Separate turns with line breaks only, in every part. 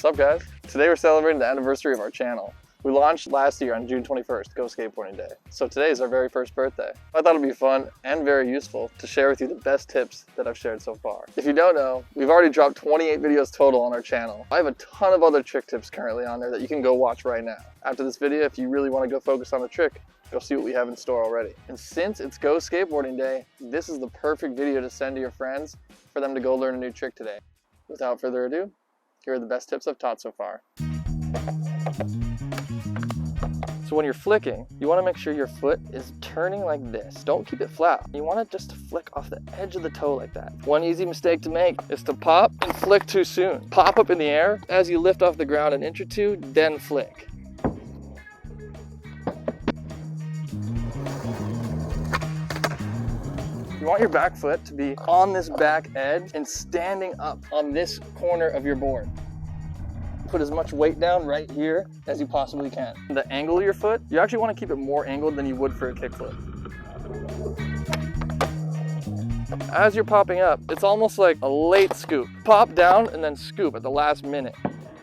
What's up, guys? Today we're celebrating the anniversary of our channel. We launched last year on June 21st, Go Skateboarding Day. So today is our very first birthday. I thought it'd be fun and very useful to share with you the best tips that I've shared so far. If you don't know, we've already dropped 28 videos total on our channel. I have a ton of other trick tips currently on there that you can go watch right now. After this video, if you really want to go focus on the trick, go see what we have in store already. And since it's Go Skateboarding Day, this is the perfect video to send to your friends for them to go learn a new trick today. Without further ado, here are the best tips I've taught so far. So when you're flicking, you want to make sure your foot is turning like this. Don't keep it flat. You want it just to flick off the edge of the toe like that. One easy mistake to make is to pop and flick too soon. Pop up in the air as you lift off the ground an inch or two, then flick. You want your back foot to be on this back edge and standing up on this corner of your board. Put as much weight down right here as you possibly can. The angle of your foot, you actually want to keep it more angled than you would for a kickflip. As you're popping up, it's almost like a late scoop. Pop down and then scoop at the last minute.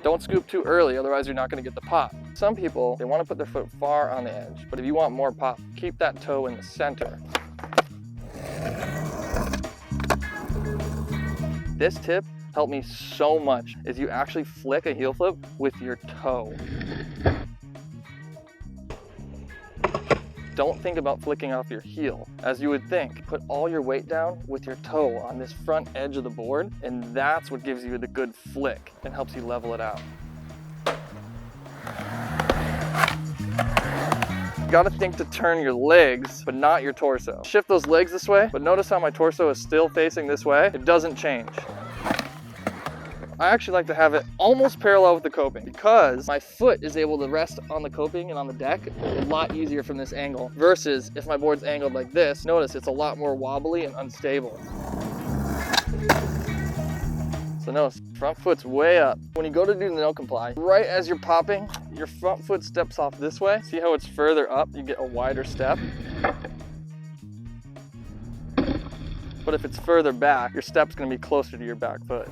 Don't scoop too early, otherwise you're not going to get the pop. Some people, they want to put their foot far on the edge, but if you want more pop, keep that toe in the center. This tip helped me so much is you actually flick a heel flip with your toe. Don't think about flicking off your heel as you would think. Put all your weight down with your toe on this front edge of the board, and that's what gives you the good flick and helps you level it out. You gotta think to turn your legs, but not your torso. Shift those legs this way, but notice how my torso is still facing this way. It doesn't change. I actually like to have it almost parallel with the coping because my foot is able to rest on the coping and on the deck a lot easier from this angle versus if my board's angled like this, notice it's a lot more wobbly and unstable. So notice, front foot's way up. When you go to do the no comply, right as you're popping, your front foot steps off this way. See how it's further up? You get a wider step. But if it's further back, your step's gonna be closer to your back foot.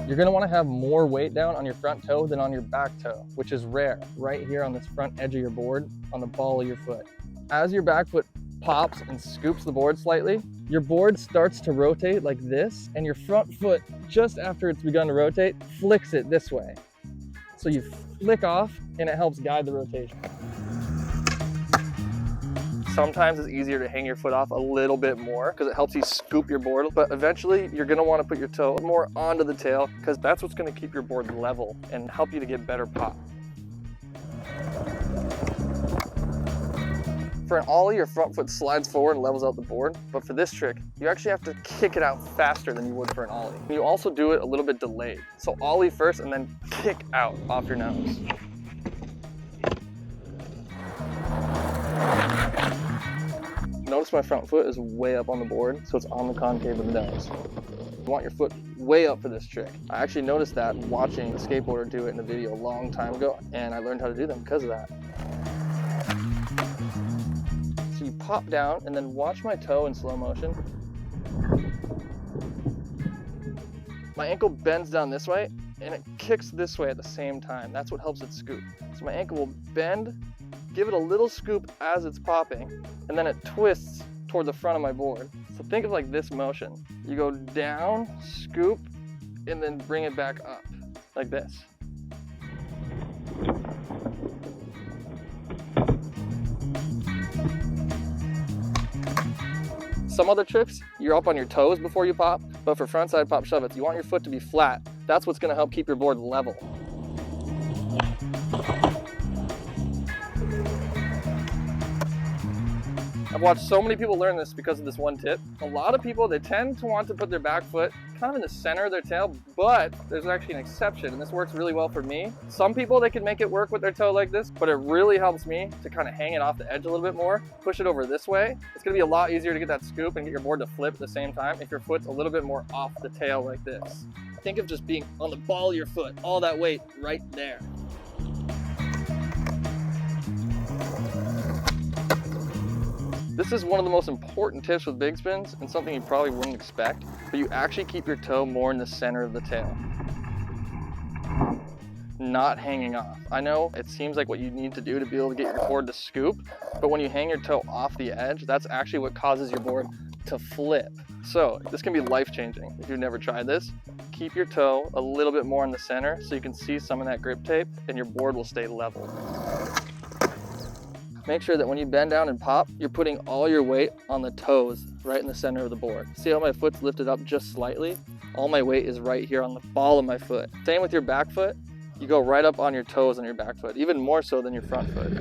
You're gonna wanna have more weight down on your front toe than on your back toe, which is rare, right here on this front edge of your board, on the ball of your foot. As your back foot pops and scoops the board slightly, your board starts to rotate like this, and your front foot, just after it's begun to rotate, flicks it this way. So you flick off, and it helps guide the rotation. Sometimes it's easier to hang your foot off a little bit more because it helps you scoop your board, but eventually you're going to want to put your toe more onto the tail because that's what's going to keep your board level and help you to get better pop. For an ollie, your front foot slides forward and levels out the board, but for this trick, you actually have to kick it out faster than you would for an ollie. You also do it a little bit delayed. So ollie first and then kick out off your nose. Notice my front foot is way up on the board, so it's on the concave of the nose. You want your foot way up for this trick. I actually noticed that watching a skateboarder do it in a video a long time ago, and I learned how to do them because of that. So you pop down and then watch my toe in slow motion. My ankle bends down this way and it kicks this way at the same time. That's what helps it scoop. So my ankle will bend, give it a little scoop as it's popping, and then it twists toward the front of my board. So think of like this motion. You go down, scoop, and then bring it back up, like this. Some other tricks, you're up on your toes before you pop, but for frontside pop shove-its, you want your foot to be flat. That's what's gonna help keep your board level. I've watched so many people learn this because of this one tip. A lot of people, they tend to want to put their back foot kind of in the center of their tail, but there's actually an exception, and this works really well for me. Some people, they can make it work with their toe like this, but it really helps me to kind of hang it off the edge a little bit more, push it over this way. It's gonna be a lot easier to get that scoop and get your board to flip at the same time if your foot's a little bit more off the tail like this. Think of just being on the ball of your foot, all that weight right there. This is one of the most important tips with big spins and something you probably wouldn't expect, but you actually keep your toe more in the center of the tail, not hanging off. I know it seems like what you need to do to be able to get your board to scoop, but when you hang your toe off the edge, that's actually what causes your board to flip. So this can be life-changing if you've never tried this. Keep your toe a little bit more in the center so you can see some of that grip tape and your board will stay level. Make sure that when you bend down and pop, you're putting all your weight on the toes right in the center of the board. See how my foot's lifted up just slightly? All my weight is right here on the ball of my foot. Same with your back foot. You go right up on your toes on your back foot, even more so than your front foot.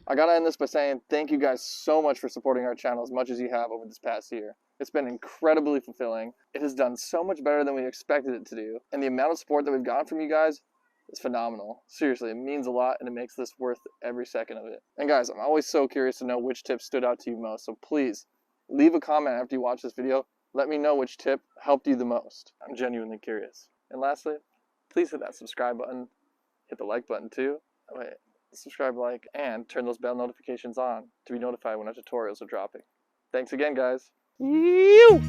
I gotta end this by saying thank you guys so much for supporting our channel as much as you have over this past year. It's been incredibly fulfilling. It has done so much better than we expected it to do. And the amount of support that we've gotten from you guys is phenomenal. Seriously, it means a lot and it makes this worth every second of it. And guys, I'm always so curious to know which tip stood out to you most. So please, leave a comment after you watch this video. Let me know which tip helped you the most. I'm genuinely curious. And lastly, please hit that subscribe button. Hit the like button too. Wait, subscribe, like, and turn those bell notifications on to be notified when our tutorials are dropping. Thanks again, guys. You.